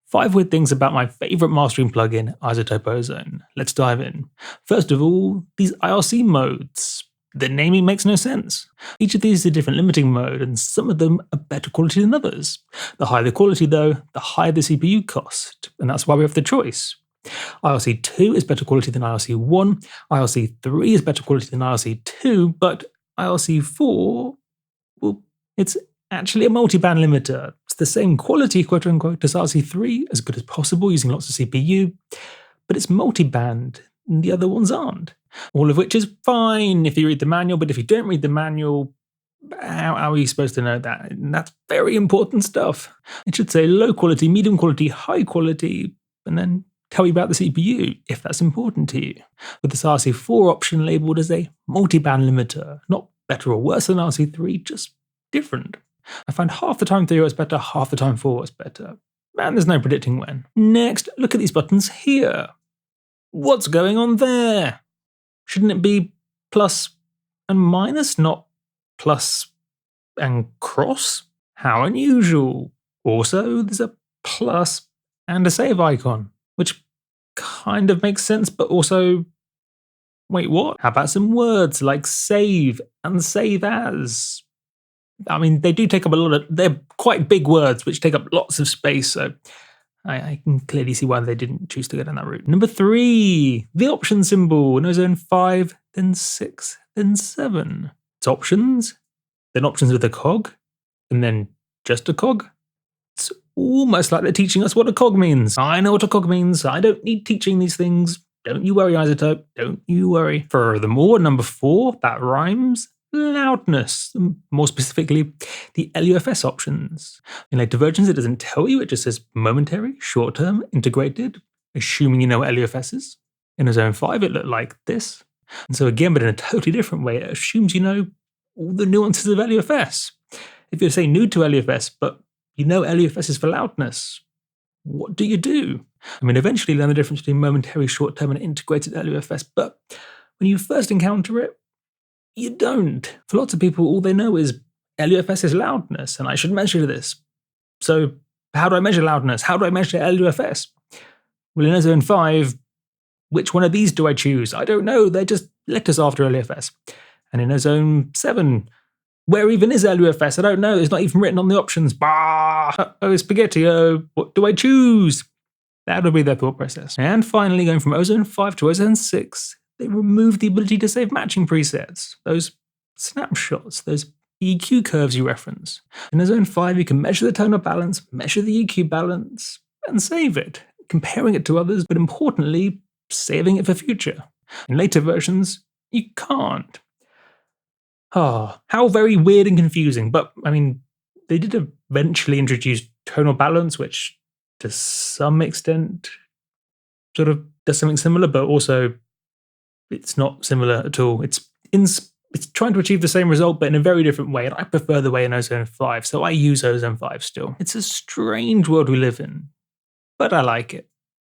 5 weird things about my favorite mastering plugin, iZotope Ozone. Let's dive in. First of all, these IRC modes. The naming makes no sense. Each of these is a different limiting mode, and some of them are better quality than others. The higher the quality though, the higher the CPU cost, and that's why we have the choice. IRC2 is better quality than IRC1, IRC3 is better quality than IRC2, but IRC4, well, it's actually a multiband limiter. It's the same quality, quote unquote, as IRC3, as good as possible using lots of CPU, but it's multiband, and the other ones aren't. All of which is fine if you read the manual, but if you don't read the manual, how are you supposed to know that? And that's very important stuff. It should say low quality, medium quality, high quality, and then tell you about the CPU, if that's important to you. With this IRC4 option labeled as a multiband limiter, not better or worse than IRC3, just different. I find half the time 3 was better, half the time 4 was better. And there's no predicting when. Next, look at these buttons here. What's going on there? Shouldn't it be plus and minus, not plus and cross? How unusual. Also, there's a plus and a save icon, which kind of makes sense, but also, wait, what? How about some words like save and save as? I mean, they do take up a lot of, they're quite big words, which take up lots of space, so I can clearly see why they didn't choose to go down that route. Number 3, the option symbol. In Ozone 5, then 6, then 7. It's options, then options with a cog, and then just a cog. It's almost like they're teaching us what a cog means. I know what a cog means. I don't need teaching these things. Don't you worry, iZotope. Don't you worry. Furthermore, number 4, that rhymes. Loudness, more specifically, the LUFS options. In later versions, it doesn't tell you, it just says momentary, short-term, integrated, assuming you know what LUFS is. In Ozone 5, it looked like this. And so again, but in a totally different way, it assumes you know all the nuances of LUFS. If you're, say, new to LUFS, but you know LUFS is for loudness, what do you do? I mean, eventually learn the difference between momentary, short-term, and integrated LUFS, but when you first encounter it, you don't. For lots of people, all they know is LUFS is loudness, and I should measure this. So how do I measure loudness? How do I measure LUFS? Well, in Ozone 5, which one of these do I choose? I don't know. They're just letters after LUFS. And in Ozone 7, where even is LUFS? I don't know. It's not even written on the options. Bah! Oh, spaghetti. Oh, what do I choose? That would be their thought process. And finally, going from Ozone 5 to Ozone 6, they removed the ability to save matching presets, those snapshots, those EQ curves you reference. In Ozone 5, you can measure the tonal balance, measure the EQ balance, and save it, comparing it to others, but importantly, saving it for future. In later versions, you can't. How very weird and confusing, but I mean, they did eventually introduce tonal balance, which to some extent sort of does something similar, but also it's not similar at all. It's trying to achieve the same result, but in a very different way, and I prefer the way in Ozone 5, so I use Ozone 5 still. It's a strange world we live in, but I like it.